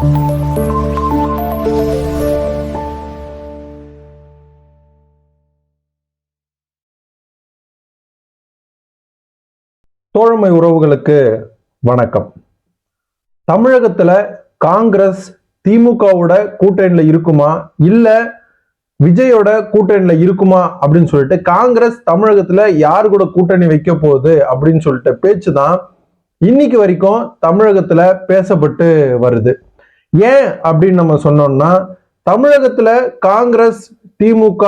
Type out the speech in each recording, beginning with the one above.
தோழமை உறவுகளுக்கு வணக்கம். தமிழகத்துல காங்கிரஸ் திமுகவோட கூட்டணியில இருக்குமா இல்ல விஜயோட கூட்டணியில இருக்குமா அப்படின்னு சொல்லிட்டு காங்கிரஸ் தமிழகத்துல யாரு கூட கூட்டணி வைக்க போகுது அப்படின்னு சொல்லிட்டு பேச்சுதான் இன்னைக்கு வரைக்கும் தமிழகத்துல பேசப்பட்டு வருது. ஏன் அப்படின்னு நம்ம சொன்னோம்னா, தமிழகத்துல காங்கிரஸ், திமுக,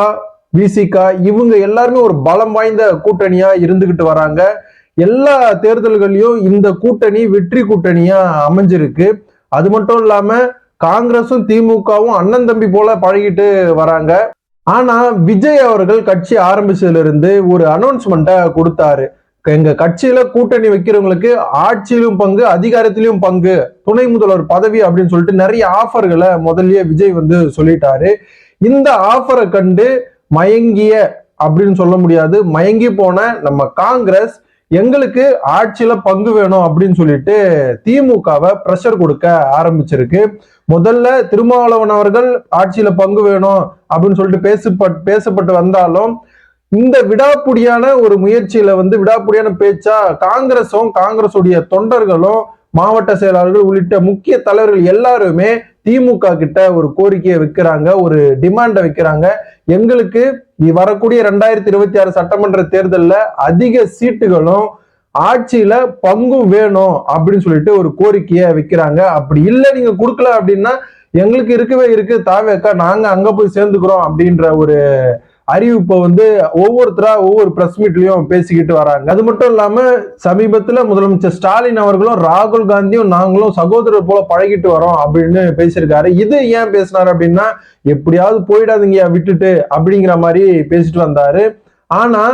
விசிக இவங்க எல்லாருமே ஒரு பலம் வாய்ந்த கூட்டணியா இருந்துகிட்டு வராங்க. எல்லா தேர்தல்களையும் இந்த கூட்டணி வெற்றி கூட்டணியா அமைஞ்சிருக்கு. அது மட்டும் இல்லாம காங்கிரஸும் திமுகவும் அண்ணன் தம்பி போல பழகிட்டு வராங்க. ஆனா விஜய் அவர்கள் கட்சி ஆரம்பிச்சதுல இருந்து ஒரு அனௌன்ஸ்மெண்ட்டை கொடுத்தாரு. எங்க கட்சியில கூட்டணி வைக்கிறவங்களுக்கு ஆட்சியிலும் பங்கு, அதிகாரத்திலும் பங்கு, துணை முதல்வர் பதவி அப்படின்னு சொல்லிட்டு நிறைய ஆஃபர்களை முதல்லயே விஜய் சொல்லிட்டாரு. இந்த ஆஃபரை கண்டு மயங்கிய அப்படின்னு சொல்ல முடியாது, மயங்கி போன நம்ம காங்கிரஸ் எங்களுக்கு ஆட்சியில பங்கு வேணும் அப்படின்னு சொல்லிட்டு திமுகவை பிரஷர் கொடுக்க ஆரம்பிச்சிருக்கு. முதல்ல திருமாவளவன் அவர்கள் ஆட்சியில பங்கு வேணும் அப்படின்னு சொல்லிட்டு பேசப்பட்டு வந்தாலும் இந்த விடாப்புடியான ஒரு முயற்சியில விடாப்புடியான பேச்சா காங்கிரஸும் காங்கிரஸுடைய தொண்டர்களும் மாவட்ட செயலாளர்கள் உள்ளிட்ட முக்கிய தலைவர்கள் எல்லாருமே திமுக கிட்ட ஒரு கோரிக்கையை வைக்கிறாங்க, ஒரு டிமாண்டை வைக்கிறாங்க. எங்களுக்கு வரக்கூடிய 2026 சட்டமன்ற தேர்தலில் அதிக சீட்டுகளும் ஆட்சியில பங்கும் வேணும் அப்படின்னு சொல்லிட்டு ஒரு கோரிக்கையை வைக்கிறாங்க. அப்படி இல்லை நீங்க கொடுக்கல அப்படின்னா எங்களுக்கு இருக்கவே இருக்கு தாவேக்கா, நாங்க அங்க போய் சேர்ந்துக்கிறோம் அப்படின்ற ஒரு அறிவிப்பை ஒவ்வொருத்தரா ஒவ்வொரு பிரஸ் மீட்லயும் பேசிக்கிட்டு வராங்க. அது மட்டும் இல்லாம சமீபத்துல முதலமைச்சர் ஸ்டாலின் அவர்களும் ராகுல் காந்தியும் நாங்களும் சகோதரர் போல பழகிட்டு வரோம் அப்படின்னு பேசியிருக்காரு. இது ஏன் பேசினாரு அப்படின்னா, எப்படியாவது போயிடாதீங்க விட்டுட்டு அப்படிங்கிற மாதிரி பேசிட்டு வந்தாரு. ஆனா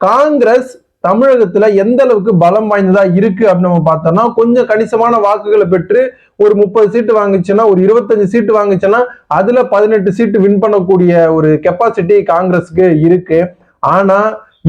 காங்கிரஸ் தமிழகத்துல எந்த அளவுக்கு பலம் வாய்ந்ததா இருக்கு அப்படின்னு நம்ம பார்த்தோம்னா, கொஞ்சம் கணிசமான வாக்குகளை பெற்று ஒரு 30 சீட்டு வாங்குச்சுன்னா, ஒரு 25 சீட்டு வாங்குச்சுன்னா அதுல 18 சீட்டு வின் பண்ணக்கூடிய ஒரு கெப்பாசிட்டி காங்கிரஸுக்கு இருக்கு. ஆனா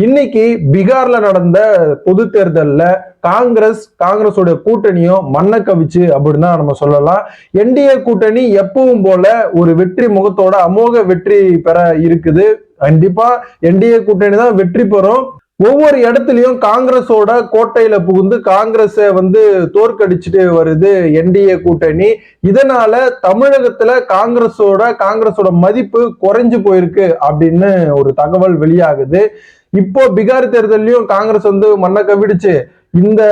இன்னைக்கு பீகார்ல நடந்த பொது தேர்தல்ல காங்கிரஸோட கூட்டணியும் மண்ணை கவிச்சு அப்படின்னு தான் நம்ம சொல்லலாம். என்டிஏ கூட்டணி எப்பவும் போல ஒரு வெற்றி முகத்தோட அமோக வெற்றி பெற இருக்குது. கண்டிப்பா என்டிஏ கூட்டணி தான் வெற்றி பெறும். ஒவ்வொரு இடத்துலயும் காங்கிரஸோட கோட்டையில புகுந்து காங்கிரஸை தோற்கடிச்சுட்டு வருது என்டிஏ கூட்டணி. இதனால தமிழகத்துல காங்கிரஸோட மதிப்பு குறைஞ்சு போயிருக்கு அப்படின்னு ஒரு தகவல் வெளியாகுது. இப்போ பீகார் தேர்தலையும் காங்கிரஸ் மண்ணை கவிடுச்சு. இந்த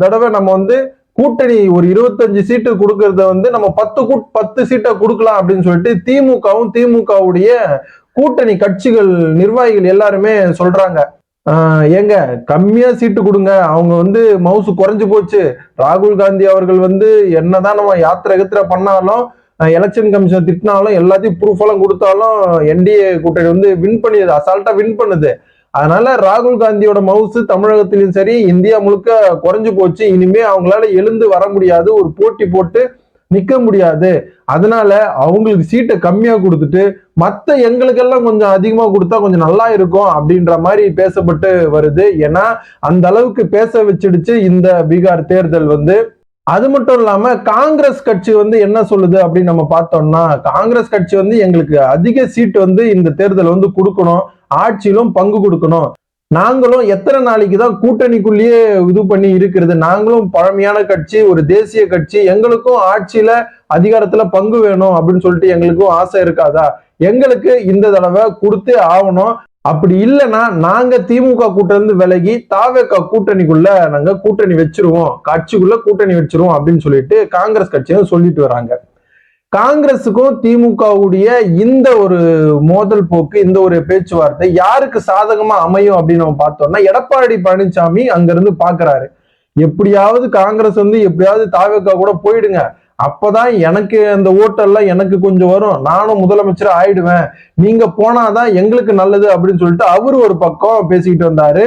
தடவை நம்ம கூட்டணி ஒரு 25 சீட்டு கொடுக்கறத நம்ம 10 சீட்டை கொடுக்கலாம் அப்படின்னு சொல்லிட்டு திமுகவுடைய கூட்டணி கட்சிகள் நிர்வாகிகள் எல்லாருமே சொல்றாங்க. ஏங்க கம்மியா சீட்டு கொடுங்க, அவங்க மவுசு குறைஞ்சு போச்சு. ராகுல் காந்தி அவர்கள் என்னதான் நம்ம யாத்திரை பண்ணாலும், எலெக்ஷன் கமிஷன் திட்டினாலும், எல்லாத்தையும் ப்ரூஃப் எல்லாம் கொடுத்தாலும் என்டிஏ கூட்டணி வின் பண்ணியது, அசால்ட்டா வின் பண்ணுது. அதனால ராகுல் காந்தியோட மவுசு தமிழகத்திலும் சரி இந்தியா முழுக்க குறைஞ்சு போச்சு. இனிமே அவங்களால எழுந்து வர முடியாது, ஒரு போட்டி போட்டு நிக்க முடியாது. அதனால அவங்களுக்கு சீட்டை கம்மியா கொடுத்துட்டு மத்த எங்களுக்கெல்லாம் கொஞ்சம் அதிகமா கொடுத்தா கொஞ்சம் நல்லா இருக்கும் அப்படின்ற மாதிரி பேசப்பட்டு வருது. ஏன்னா அந்த அளவுக்கு பேச வச்சிடுச்சு இந்த பீகார் தேர்தல். அது மட்டும் இல்லாம காங்கிரஸ் கட்சி என்ன சொல்லுது அப்படின்னு நம்ம பார்த்தோம்னா, காங்கிரஸ் கட்சி எங்களுக்கு அதிக சீட்டு இந்த தேர்தல் கொடுக்கணும், ஆட்சியிலும் பங்கு கொடுக்கணும். நாங்களும் எத்தனை நாளைக்கு தான் கூட்டணிக்குள்ளேயே இது பண்ணி இருக்கிறது, நாங்களும் பழமையான கட்சி, ஒரு தேசிய கட்சி, எங்களுக்கும் ஆட்சியில அதிகாரத்துல பங்கு வேணும் அப்படின்னு சொல்லிட்டு எங்களுக்கும் ஆசை இருக்காதா? எங்களுக்கு இந்த தடவை கொடுத்தே ஆகணும். அப்படி இல்லைன்னா நாங்க திமுக கூட்டணி விலகி தாவேக கூட்டணிக்குள்ள நாங்க கூட்டணி வச்சிருவோம், கட்சிக்குள்ள கூட்டணி வச்சிருவோம் அப்படின்னு சொல்லிட்டு காங்கிரஸ் கட்சியும் சொல்லிட்டு வராங்க. காங்கிரஸுக்கும் திமுகவுடைய இந்த ஒரு மோதல் போக்கு, இந்த ஒரு பேச்சுவார்த்தை யாருக்கு சாதகமா அமையும் அப்படின்னு நம்ம பார்த்தோம்னா, எடப்பாடி பழனிசாமி அங்கிருந்து பாக்குறாரு, எப்படியாவது காங்கிரஸ் எப்படியாவது தாவேகா கூட போயிடுங்க, அப்பதான் எனக்கு அந்த ஓட்டெல்லாம் எனக்கு கொஞ்சம் வரும், நானும் முதலமைச்சர் ஆயிடுவேன், நீங்க போனாதான் எங்களுக்கு நல்லது அப்படின்னு சொல்லிட்டு அவரு ஒரு பக்கம் பேசிக்கிட்டு வந்தாரு.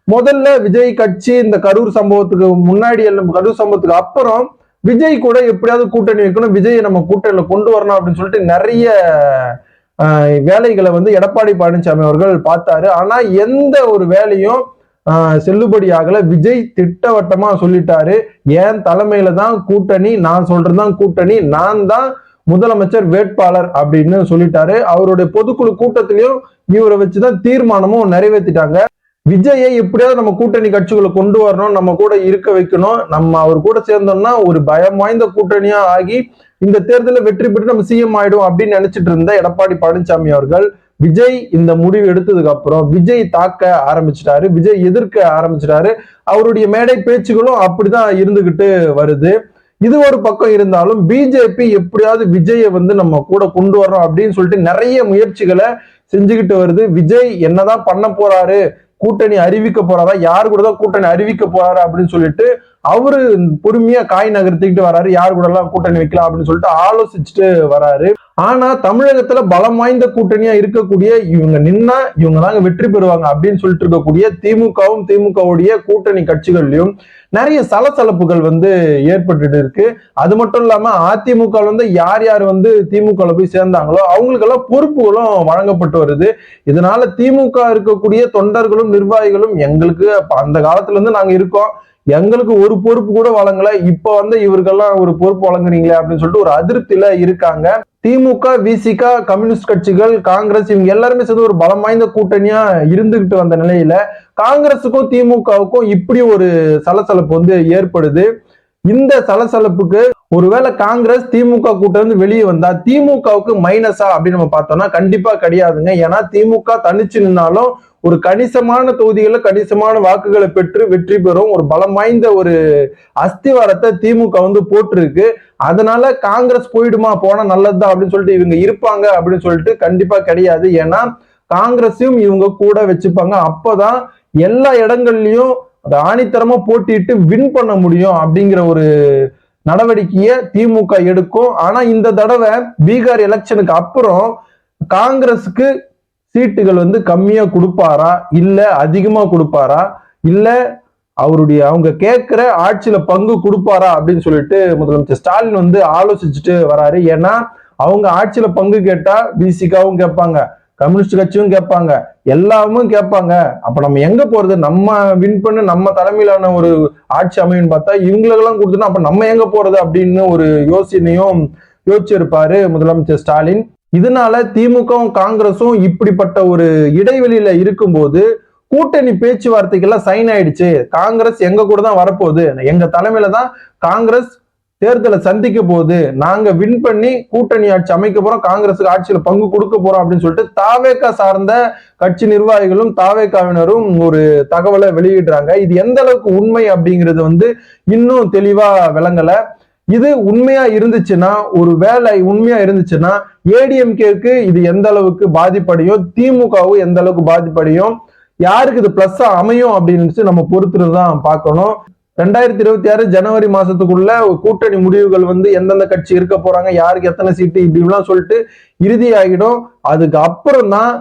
முதல்ல விஜய் கட்சி இந்த கரூர் சம்பவத்துக்கு முன்னாடி, கரூர் சம்பவத்துக்கு அப்புறம் விஜய் கூட எப்படியாவது கூட்டணி வைக்கணும், விஜயை நம்ம கூட்டணியில கொண்டு வரணும் அப்படின்னு சொல்லிட்டு நிறைய வேலைகளை எடப்பாடி பழனிசாமி அவர்கள் பார்த்தாரு. ஆனா எந்த ஒரு வேலையும் செல்லுபடி ஆகல. விஜய் திட்டவட்டமா சொல்லிட்டாரு, என் தலைமையில தான் கூட்டணி, நான் சொல்றதுதான் கூட்டணி, நான் தான் முதலமைச்சர் வேட்பாளர் அப்படின்னு சொல்லிட்டாரு. அவருடைய பொதுக்குழு கூட்டத்திலையும் இவரை வச்சுதான் தீர்மானமும் நிறைவேற்றிட்டாங்க. விஜயை எப்படியாவது நம்ம கூட்டணி கட்சிகளை கொண்டு வரணும், நம்ம கூட இருக்க வைக்கணும், நம்ம அவர் கூட சேர்ந்தோம்னா ஒரு பயம் வாய்ந்த கூட்டணியா ஆகி இந்த தேர்தலில் வெற்றி பெற்று நம்ம சிஎம் ஆயிடும் அப்படின்னு நினைச்சிட்டு இருந்த எடப்பாடி பழனிசாமி அவர்கள் விஜய் இந்த முடிவு எடுத்ததுக்கு அப்புறம் விஜய் தாக்க ஆரம்பிச்சிட்டாரு, விஜய் எதிர்க்க ஆரம்பிச்சிட்டாரு. அவருடைய மேடை பேச்சுகளும் அப்படிதான் இருந்துகிட்டு வருது. இது ஒரு பக்கம் இருந்தாலும் பிஜேபி எப்படியாவது விஜயை நம்ம கூட கொண்டு வரோம் அப்படின்னு சொல்லிட்டு நிறைய முயற்சிகளை செஞ்சுக்கிட்டு வருது. விஜய் என்னதான் பண்ண போறாரு, கூட்டணி அறிவிக்க போறாரா, யாரு கூட தான் கூட்டணி அறிவிக்க போறாரு அப்படின்னு சொல்லிட்டு அவரு பொறுமையா காய் நகர்த்திக்கிட்டு வராரு. யாரு கூட எல்லாம் கூட்டணி வைக்கலாம் அப்படின்னு சொல்லிட்டு ஆலோசிச்சுட்டு வராரு. ஆனா தமிழகத்துல பலம் வாய்ந்த கூட்டணியா இருக்கக்கூடிய இவங்க நின்னா இவங்க தாங்க வெற்றி பெறுவாங்க அப்படின்னு சொல்லிட்டு இருக்கக்கூடிய திமுகவும் திமுகவுடைய கூட்டணி கட்சிகள்லயும் நிறைய சலசலப்புகள் ஏற்பட்டு இருக்கு. அது மட்டும் இல்லாம அதிமுக யார் யார் திமுக போய் சேர்ந்தாங்களோ அவங்களுக்கெல்லாம் பொறுப்புகளும் வழங்கப்பட்டு வருது. இதனால திமுக இருக்கக்கூடிய தொண்டர்களும் நிர்வாகிகளும் எங்களுக்கு அந்த காலத்துல இருந்து நாங்க இருக்கோம், எங்களுக்கு ஒரு பொறுப்பு கூட வழங்கல, இப்ப இவர்கள்லாம் ஒரு பொறுப்பு வழங்குறீங்களே அப்படின்னு சொல்லிட்டு ஒரு அதிருப்தியில இருக்காங்க. திமுக, விசிக, கம்யூனிஸ்ட் கட்சிகள், காங்கிரஸ் இவங்க எல்லாருமே சேர்ந்து ஒரு பலம் வாய்ந்த கூட்டணியா இருந்துகிட்டு வந்த நிலையில காங்கிரஸுக்கும் திமுகவுக்கும் இப்படி ஒரு சலசலப்பு ஏற்படுது. இந்த சலசலப்புக்கு ஒருவேளை காங்கிரஸ் திமுக கூட்டம் வெளியே வந்தா திமுகவுக்கு மைனஸா அப்படின்னு நம்ம பார்த்தோம்னா கண்டிப்பா கிடையாதுங்க. ஏன்னா திமுக தனிச்சு நின்னாலும் ஒரு கணிசமான தொகுதிகளில் கணிசமான வாக்குகளை பெற்று வெற்றி பெறும் ஒரு பலம் வாய்ந்த ஒரு அஸ்திவாரத்தை திமுக போட்டிருக்கு. அதனால காங்கிரஸ் போயிடுமா, போனா நல்லதுதான் அப்படின்னு சொல்லிட்டு இவங்க இருப்பாங்க அப்படின்னு சொல்லிட்டு கண்டிப்பா கிடையாது. ஏன்னா காங்கிரஸையும் இவங்க கூட வச்சுப்பாங்க. அப்பதான் எல்லா இடங்கள்லயும் ஆணித்தரமா போட்டிட்டு வின் பண்ண முடியும் அப்படிங்கிற ஒரு நடவடிக்கையை திமுக எடுக்கும். ஆனா இந்த தடவை பீகார் எலெக்ஷனுக்கு அப்புறம் காங்கிரஸுக்கு சீட்டுகள் கம்மியா கொடுப்பாரா, இல்ல அதிகமா கொடுப்பாரா, இல்ல அவங்க கேட்கிற ஆட்சியில பங்கு கொடுப்பாரா அப்படின்னு சொல்லிட்டு முதலமைச்சர் ஸ்டாலின் ஆலோசிச்சுட்டு வராரு. ஏன்னா அவங்க ஆட்சியில பங்கு கேட்டா விசிகாவும் கேட்பாங்க, கம்யூனிஸ்ட் கட்சியும் கேட்பாங்க, எல்லாமும் கேட்பாங்க. அப்ப நம்ம எங்க போறது, நம்ம வின் பண்ணு நம்ம தலைமையிலான ஒரு ஆட்சி அமையும் பார்த்தா இவங்களுக்கெல்லாம் கொடுத்தோம்னா அப்ப நம்ம எங்க போறது அப்படின்னு ஒரு யோசனையும் யோசிச்சிருப்பாரு முதலமைச்சர் ஸ்டாலின். இதனால திமுகவும் காங்கிரஸும் இப்படிப்பட்ட ஒரு இடைவெளியில இருக்கும்போது கூட்டணி பேச்சுவார்த்தைக்கெல்லாம் சைன் ஆயிடுச்சு, காங்கிரஸ் எங்க கூட தான் வரப்போகுது, எங்க தலைமையில தான் காங்கிரஸ் தேர்தலை சந்திக்க போகுது, நாங்க வின் பண்ணி கூட்டணி ஆட்சி அமைக்க போறோம், காங்கிரஸுக்கு ஆட்சியில பங்கு கொடுக்க போறோம் அப்படின்னு சொல்லிட்டு தாவேகா சார்ந்த கட்சி நிர்வாகிகளும் தாவேகாவினரும் ஒரு தகவலை வெளியிடுறாங்க. இது எந்த அளவுக்கு உண்மை அப்படிங்கிறது இன்னும் தெளிவா விளங்கல. இது உண்மையா இருந்துச்சுன்னா, ஒரு வேலை உண்மையா இருந்துச்சுன்னா ஏடிஎம்கேக்கு இது எந்த அளவுக்கு பாதிப்படையும், திமுகவும் எந்த அளவுக்கு பாதிப்படையும், யாருக்கு இது பிளஸ் அமையும் அப்படின்னு நம்ம பொறுத்துதான் பார்க்கணும். 2026 ஜனவரி மாசத்துக்குள்ள கூட்டணி முடிவுகள் எந்தெந்த கட்சி இருக்க போறாங்க, யாருக்கு எத்தனை சீட்டு இப்படிலாம் சொல்லிட்டு இறுதி ஆகிடும். அதுக்கு அப்புறம் தான்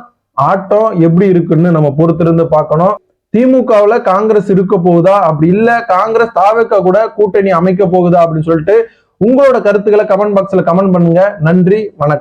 ஆட்டம் எப்படி இருக்குன்னு நம்ம பொறுத்திருந்து பார்க்கணும். திமுகவுல காங்கிரஸ் இருக்க போகுதா, அப்படி இல்ல காங்கிரஸ் தாவேகா கூட கூட்டணி அமைக்க போகுதா அப்படின்னு சொல்லிட்டு உங்களோட கருத்துக்களை கமெண்ட் பாக்ஸ்ல கமெண்ட் பண்ணுங்க. நன்றி, வணக்கம்.